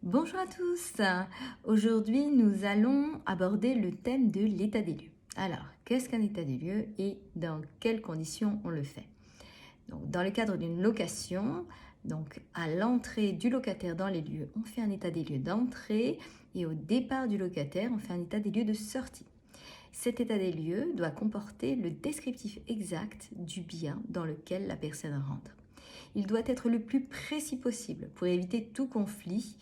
Bonjour à tous. Aujourd'hui, nous allons aborder le thème de l'état des lieux. Alors, qu'est-ce qu'un état des lieux et dans quelles conditions on le fait? Donc, dans le cadre d'une location, donc à l'entrée du locataire dans les lieux, on fait un état des lieux d'entrée et au départ du locataire, on fait un état des lieux de sortie. Cet état des lieux doit comporter le descriptif exact du bien dans lequel la personne rentre. Il doit être le plus précis possible pour éviter tout conflit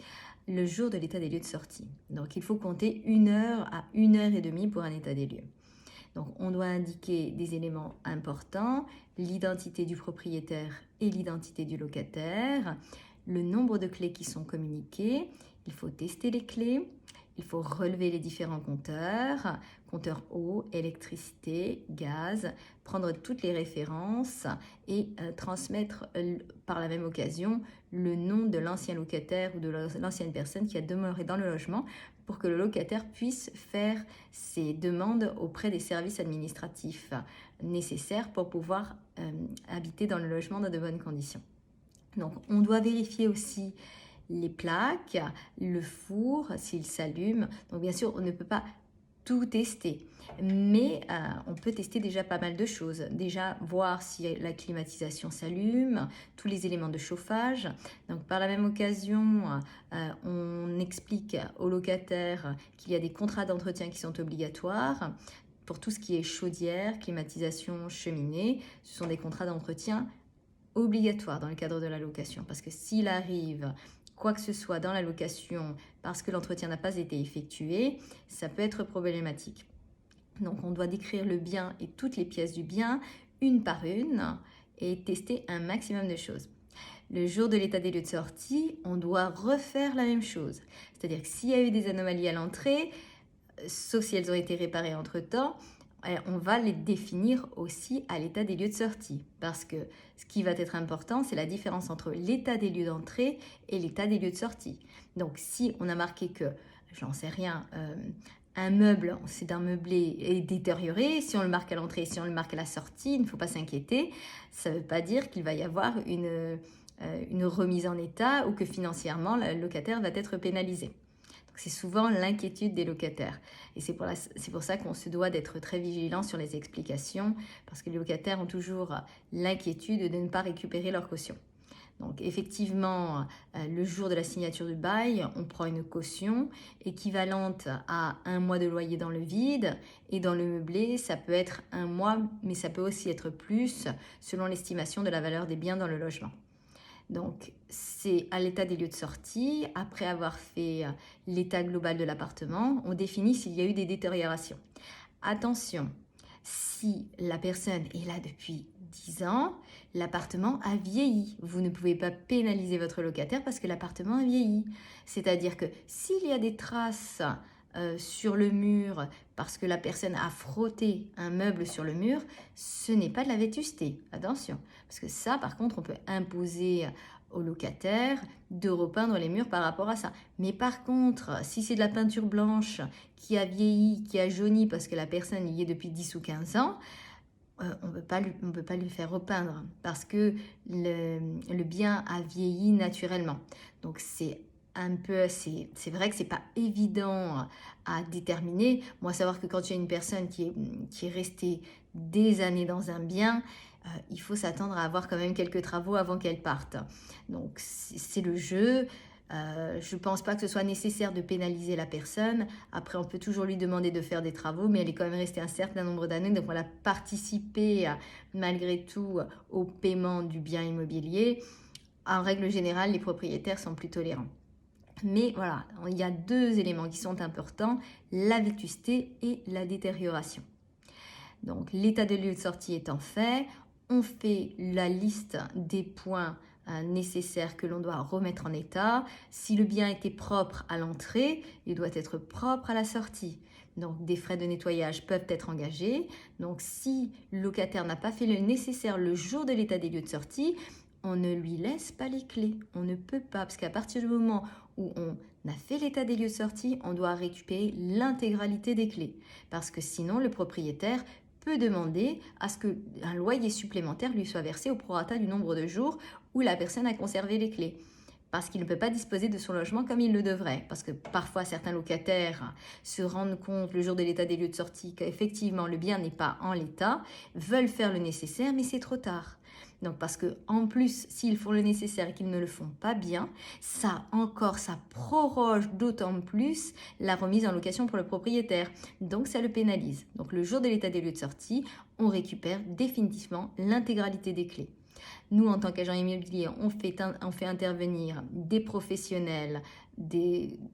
le jour de l'état des lieux de sortie. Donc il faut compter 1 heure à 1 heure et demie pour un état des lieux. Donc on doit indiquer des éléments importants, l'identité du propriétaire et l'identité du locataire, le nombre de clés qui sont communiquées, il faut tester les clés, il faut relever les différents compteurs, compteur eau, électricité, gaz, prendre toutes les références et transmettre par la même occasion le nom de l'ancien locataire ou de l'ancienne personne qui a demeuré dans le logement pour que le locataire puisse faire ses demandes auprès des services administratifs nécessaires pour pouvoir habiter dans le logement dans de bonnes conditions. Donc on doit vérifier aussi les plaques, le four, s'il s'allume. Donc bien sûr, on ne peut pas tout tester, mais on peut tester déjà pas mal de choses. Déjà voir si la climatisation s'allume, tous les éléments de chauffage. Donc par la même occasion, on explique aux locataires qu'il y a des contrats d'entretien qui sont obligatoires. Pour tout ce qui est chaudière, climatisation, cheminée, ce sont des contrats d'entretien obligatoire dans le cadre de la location, parce que s'il arrive quoi que ce soit dans la location parce que l'entretien n'a pas été effectué, ça peut être problématique. Donc on doit décrire le bien et toutes les pièces du bien une par une et tester un maximum de choses. Le jour de l'état des lieux de sortie, on doit refaire la même chose. C'est-à-dire que s'il y a eu des anomalies à l'entrée, sauf si elles ont été réparées entre-temps, on va les définir aussi à l'état des lieux de sortie. Parce que ce qui va être important, c'est la différence entre l'état des lieux d'entrée et l'état des lieux de sortie. Donc si on a marqué que, j'en sais rien, un meuble, c'est un meublé est détérioré, si on le marque à l'entrée, si on le marque à la sortie, il ne faut pas s'inquiéter. Ça ne veut pas dire qu'il va y avoir une remise en état ou que financièrement, le locataire va être pénalisé. C'est souvent l'inquiétude des locataires. Et c'est pour ça qu'on se doit d'être très vigilant sur les explications, parce que les locataires ont toujours l'inquiétude de ne pas récupérer leur caution. Donc effectivement, le jour de la signature du bail, on prend une caution équivalente à 1 mois de loyer dans le vide. Et dans le meublé, ça peut être 1 mois, mais ça peut aussi être plus, selon l'estimation de la valeur des biens dans le logement. Donc, c'est à l'état des lieux de sortie, après avoir fait l'état global de l'appartement, on définit s'il y a eu des détériorations. Attention, si la personne est là depuis 10 ans, l'appartement a vieilli. Vous ne pouvez pas pénaliser votre locataire parce que l'appartement a vieilli. C'est-à-dire que s'il y a des traces sur le mur parce que la personne a frotté un meuble sur le mur, ce n'est pas de la vétusté. Attention, parce que ça, par contre, on peut imposer au locataire de repeindre les murs par rapport à ça. Mais par contre, si c'est de la peinture blanche qui a vieilli, qui a jauni parce que la personne y est depuis 10 ou 15 ans, on ne peut pas lui faire repeindre parce que le bien a vieilli naturellement. Donc c'est vrai que c'est pas évident à déterminer. Moi, savoir que quand il y a une personne qui est restée des années dans un bien, il faut s'attendre à avoir quand même quelques travaux avant qu'elle parte. Donc c'est le jeu. Je ne pense pas que ce soit nécessaire de pénaliser la personne. Après, on peut toujours lui demander de faire des travaux, mais elle est quand même restée un certain nombre d'années. Donc, elle a participé malgré tout au paiement du bien immobilier. En règle générale, les propriétaires sont plus tolérants. Mais voilà, il y a 2 éléments qui sont importants, la vétusté et la détérioration. Donc, l'état de lieu de sortie étant fait, on fait la liste des points nécessaires que l'on doit remettre en état. Si le bien était propre à l'entrée, il doit être propre à la sortie. Donc, des frais de nettoyage peuvent être engagés. Donc, si le locataire n'a pas fait le nécessaire le jour de l'état des lieux de sortie, on ne lui laisse pas les clés. On ne peut pas, parce qu'à partir du moment où on a fait l'état des lieux de sortie, on doit récupérer l'intégralité des clés. Parce que sinon, le propriétaire peut demander à ce qu'un loyer supplémentaire lui soit versé au prorata du nombre de jours où la personne a conservé les clés. parce qu'il ne peut pas disposer de son logement comme il le devrait. Parce que parfois, certains locataires se rendent compte le jour de l'état des lieux de sortie qu'effectivement, le bien n'est pas en l'état, veulent faire le nécessaire, mais c'est trop tard. Donc parce que en plus, s'ils font le nécessaire et qu'ils ne le font pas bien, ça proroge d'autant plus la remise en location pour le propriétaire. Donc ça le pénalise. Donc le jour de l'état des lieux de sortie, on récupère définitivement l'intégralité des clés. Nous, en tant qu'agent immobilier, on fait intervenir des professionnels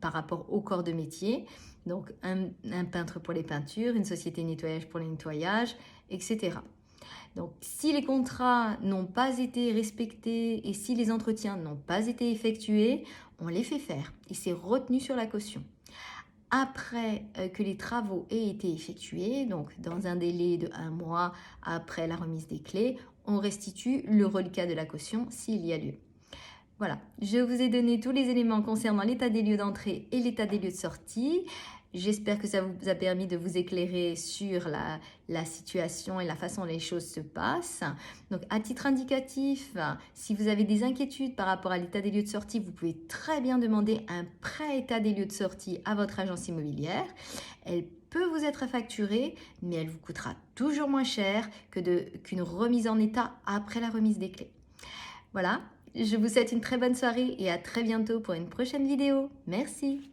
par rapport au corps de métier. Donc un peintre pour les peintures, une société de nettoyage pour les nettoyages, etc. Donc, si les contrats n'ont pas été respectés et si les entretiens n'ont pas été effectués, on les fait faire et c'est retenu sur la caution. Après que les travaux aient été effectués, donc dans un délai de 1 mois après la remise des clés, on restitue le reliquat de la caution s'il y a lieu. Voilà, je vous ai donné tous les éléments concernant l'état des lieux d'entrée et l'état des lieux de sortie. J'espère que ça vous a permis de vous éclairer sur la situation et la façon dont les choses se passent. Donc, à titre indicatif, si vous avez des inquiétudes par rapport à l'état des lieux de sortie, vous pouvez très bien demander un pré-état des lieux de sortie à votre agence immobilière. Elle peut vous être facturée, mais elle vous coûtera toujours moins cher qu'une remise en état après la remise des clés. Voilà, je vous souhaite une très bonne soirée et à très bientôt pour une prochaine vidéo. Merci.